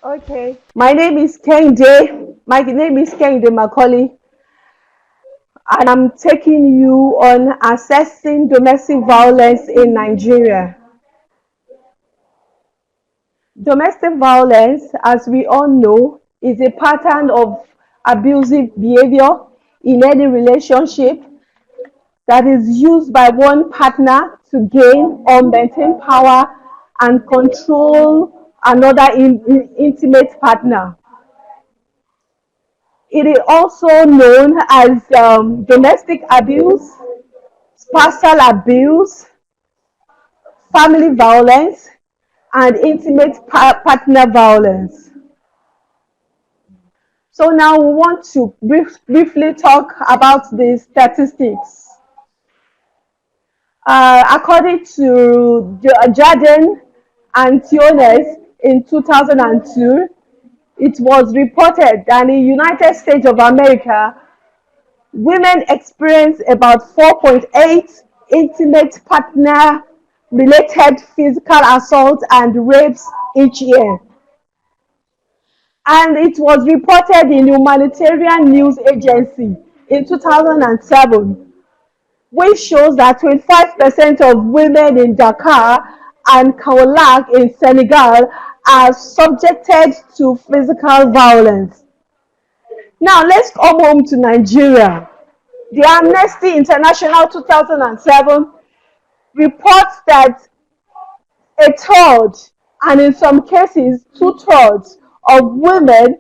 Okay. My name is Kehinde Macaulay, and I'm taking you on assessing domestic violence in Nigeria. Domestic violence, as we all know, is a pattern of abusive behavior in any relationship that is used by one partner to gain or maintain power and control another intimate partner. It is also known as domestic abuse, spousal abuse, family violence, and intimate partner violence. So now we want to briefly talk about the statistics. According to Jordan and Tiones in 2002, it was reported that in the United States of America, women experience about 4.8 intimate partner related physical assaults and rapes each year. And it was reported in Humanitarian News Agency in 2007, which shows that 25% of women in Dakar and Kaolack in Senegal are subjected to physical violence. Now let's come home to Nigeria. The Amnesty International 2007 reports that a third, and in some cases two-thirds, of women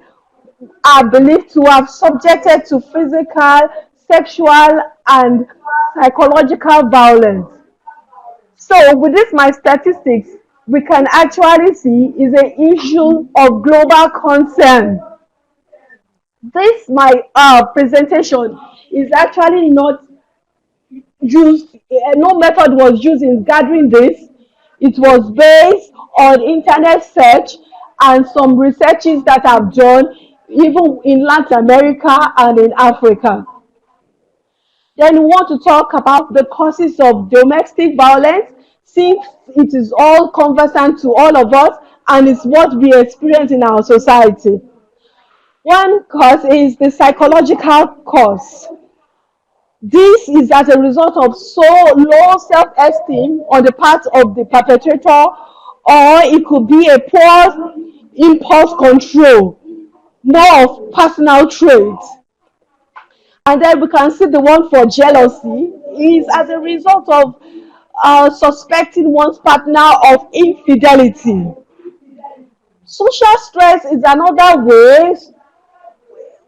are believed to have subjected to physical, sexual, and psychological violence. So with this my statistics, we can actually see is an issue of global concern. This my presentation is actually not used, no method was used in gathering this. It was based on internet search and some researches that I've done even in Latin America and in Africa. Then we want to talk about the causes of domestic violence, since it is all conversant to all of us and it's what we experience in our society. One cause is the psychological cause. This is as a result of so low self-esteem on the part of the perpetrator, or it could be a poor impulse control, more of personal traits. And then we can see the one for jealousy is as a result of suspecting one's partner of infidelity. Social stress is another way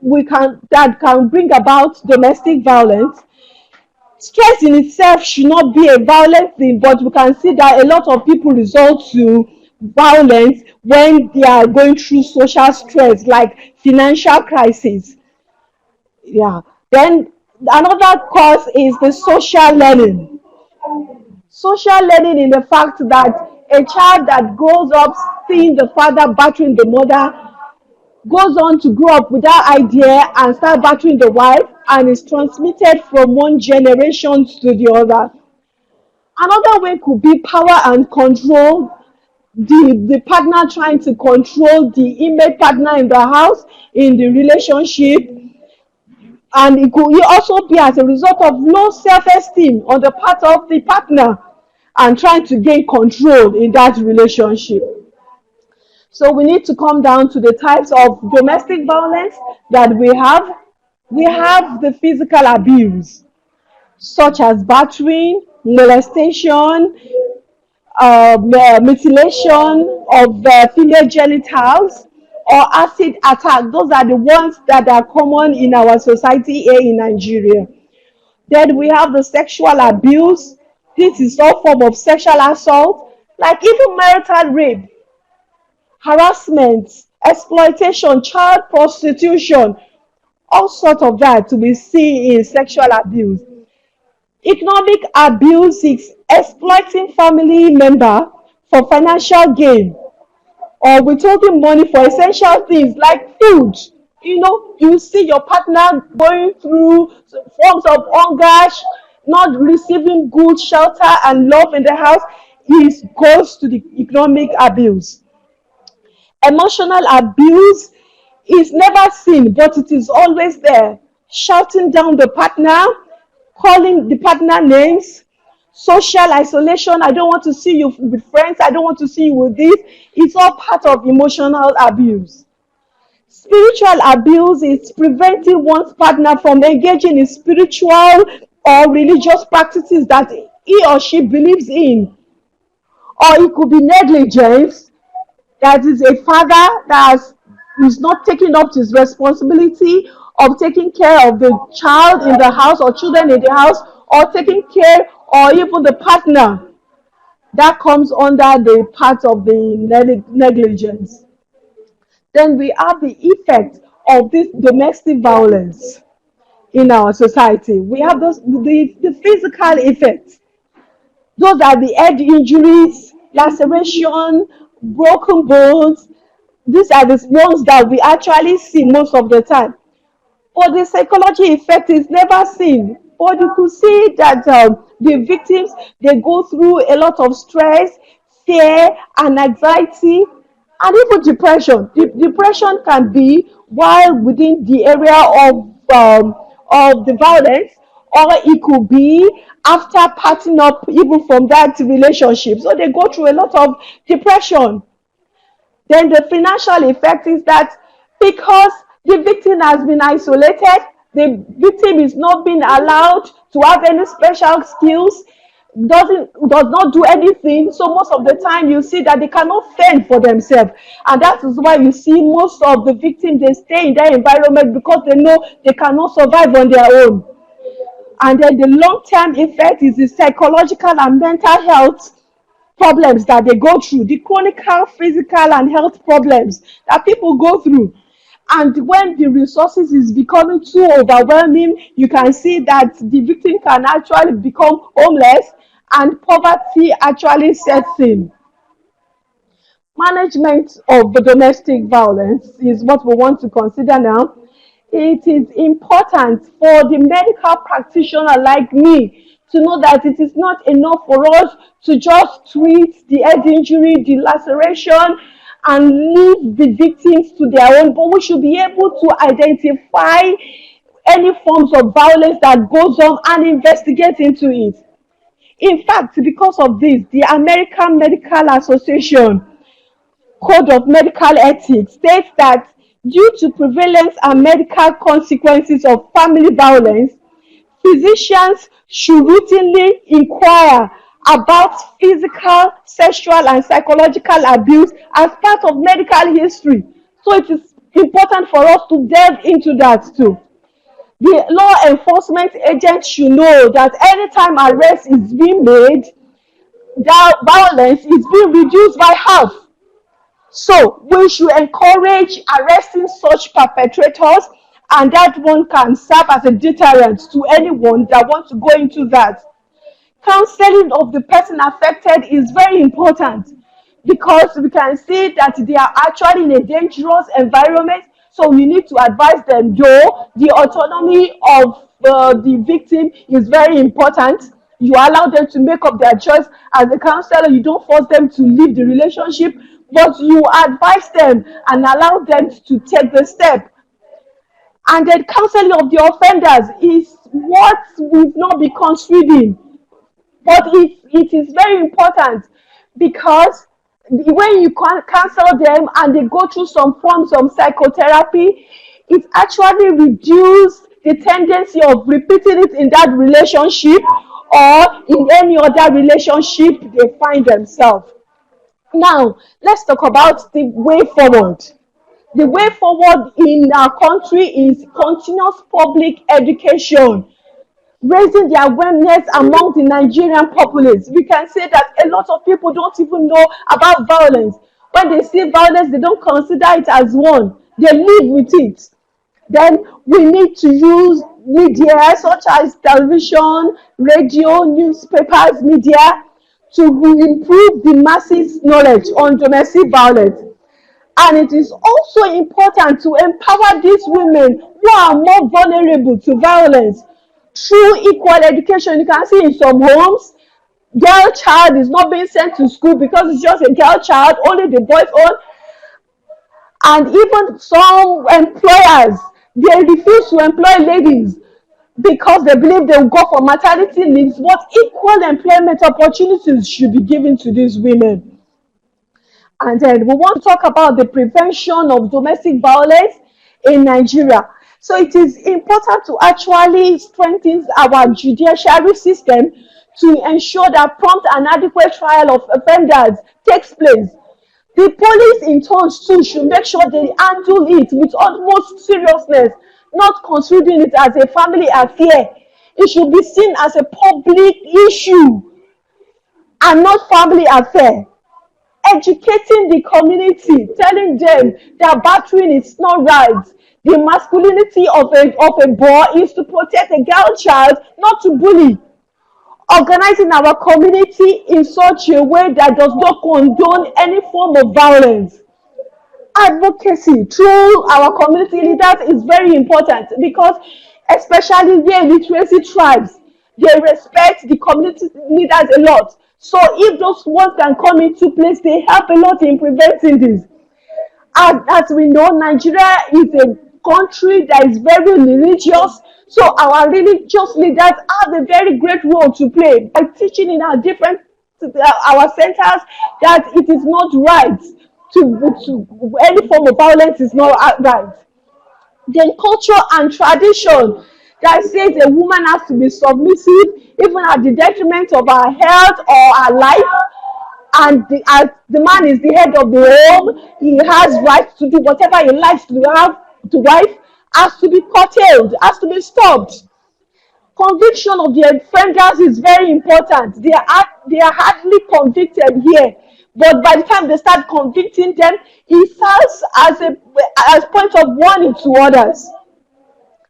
we can that can bring about domestic violence. Stress in itself should not be a violent thing, but we can see that a lot of people resort to violence when they are going through social stress, like financial crisis. Yeah. Then another cause is the social learning. Social learning in the fact that a child that grows up seeing the father battering the mother goes on to grow up with that idea and start battering the wife, and is transmitted from one generation to the other. Another way could be power and control, the partner trying to control the inmate partner in the house, in the relationship, and it could also be as a result of low self-esteem on the part of the partner and trying to gain control in that relationship. So we need to come down to the types of domestic violence that we have. We have the physical abuse, such as battering, molestation, mutilation of female genitals, or acid attack. Those are the ones that are common in our society here in Nigeria. Then we have the sexual abuse. This is all form of sexual assault, like even marital rape, harassment, exploitation, child prostitution, all sorts of that to be seen in sexual abuse. Economic abuse is exploiting family member for financial gain or withholding money for essential things like food. You see your partner going through forms of hunger, not receiving good shelter and love in the house, it goes to the economic abuse. Emotional abuse is never seen, but it is always there. Shouting down the partner, calling the partner names, social isolation. I don't want to see you with friends. I don't want to see you with this. It's all part of emotional abuse. Spiritual abuse is preventing one's partner from engaging in spiritual or religious practices that he or she believes in. Or it could be negligence, that is a father is not taking up his responsibility of taking care of the child in the house or children in the house, or taking care, or even the partner. That comes under the part of the negligence. Then we have the effect of this domestic violence in our society. We have the physical effects. Those are the head injuries, laceration, broken bones. These are the ones that we actually see most of the time. But the psychology effect is never seen. But you could see that the victims, they go through a lot of stress, fear, and anxiety, and even depression. Depression can be while within the area of the violence, or it could be after parting up even from that relationship. So they go through a lot of depression. Then the financial effect is that because the victim has been isolated, the victim is not being allowed to have any special skills, does not do anything. So most of the time you see that they cannot fend for themselves. And that is why you see most of the victims, they stay in that environment because they know they cannot survive on their own. And then the long-term effect is the psychological and mental health problems that they go through, the chronic physical and health problems that people go through. And when the resources is becoming too overwhelming, you can see that the victim can actually become homeless and poverty actually sets in. Management of the domestic violence is what we want to consider now. It is important for the medical practitioner like me to know that it is not enough for us to just treat the head injury, the laceration, and leave the victims to their own, but we should be able to identify any forms of violence that goes on and investigate into it. In fact, because of this, the American Medical Association Code of Medical Ethics states that due to prevalence and medical consequences of family violence, physicians should routinely inquire about physical, sexual, and psychological abuse as part of medical history. So it is important for us to delve into that too. The law enforcement agents should know that anytime arrest is being made, that violence is being reduced by half. So we should encourage arresting such perpetrators, and that one can serve as a deterrent to anyone that wants to go into that. Counseling of the person affected is very important because we can see that they are actually in a dangerous environment. So we need to advise them, though the autonomy of the victim is very important. You allow them to make up their choice. As a counselor, you don't force them to leave the relationship, but you advise them and allow them to take the step. And then counseling of the offenders is what we've not been considering. But it is very important because when you counsel them and they go through some forms of psychotherapy, it actually reduces the tendency of repeating it in that relationship or in any other relationship they find themselves. Now, let's talk about the way forward. The way forward in our country is continuous public education, raising the awareness among the Nigerian populace. We can say that a lot of people don't even know about violence. When they see violence, they don't consider it as one. They live with it. Then we need to use media such as television, radio, newspapers, media to improve the masses' knowledge on domestic violence. And it is also important to empower these women who are more vulnerable to violence through equal education. You can see in some homes, girl child is not being sent to school because it's just a girl child, only the boys own. And even some employers, they refuse to employ ladies because they believe they will go for maternity leaves, but equal employment opportunities should be given to these women. And then we want to talk about the prevention of domestic violence in Nigeria. So it is important to actually strengthen our judiciary system to ensure that prompt and adequate trial of offenders takes place. The police in turn too should make sure they handle it with utmost seriousness, not considering it as a family affair. It should be seen as a public issue and not family affair. Educating the community, telling them that battering is not right. The masculinity of a boy is to protect a girl child, not to bully. Organizing our community in such a way that does not condone any form of violence. Advocacy through our community leaders is very important because especially where literacy tribes, they respect the community leaders a lot. So if those ones can come into place, they help a lot in preventing this. As we know, Nigeria is a country that is very religious. So our religious leaders have a very great role to play by teaching in our different our centers that it is not right to any form of violence is not right. Then culture and tradition that says a woman has to be submissive even at the detriment of her health or her life, and as the man is the head of the home, he has rights to do whatever he likes to have to wife, has to be curtailed, has to be stopped. Conviction of the offenders is very important. They are hardly convicted here, but by the time they start convicting them, it serves as point of warning to others.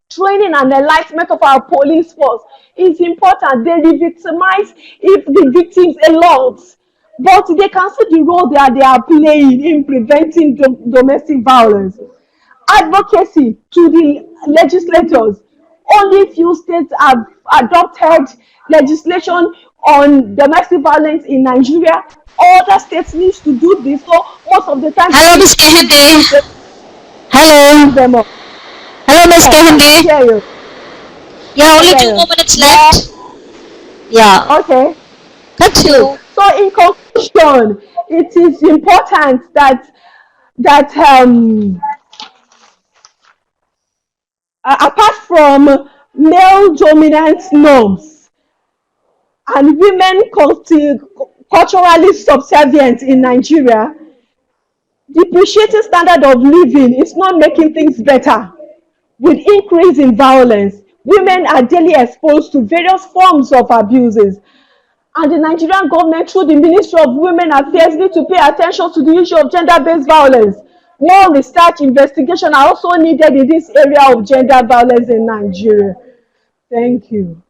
Training and enlightenment of our police force is important. They re-victimize if the victims a lot, but they can see the role that they are playing in preventing domestic violence. Advocacy to the legislators. Only few states have adopted legislation on domestic violence in Nigeria. Other states need to do this. So most of the time, Hello, Miss Kehinde. Hello. them up. Hello, Miss Yes, I can Kehinde. hear you. Yeah, I only can two hear more you. minutes Yeah. left. Yeah. Okay. Continue. So in conclusion, it is important that apart from male dominant norms and women culturally subservient in Nigeria, depreciating standard of living is not making things better. With increase in violence, women are daily exposed to various forms of abuses. And the Nigerian government, through the Ministry of Women Affairs, need to pay attention to the issue of gender-based violence. More research, investigation are also needed in this area of gender violence in Nigeria. Thank you.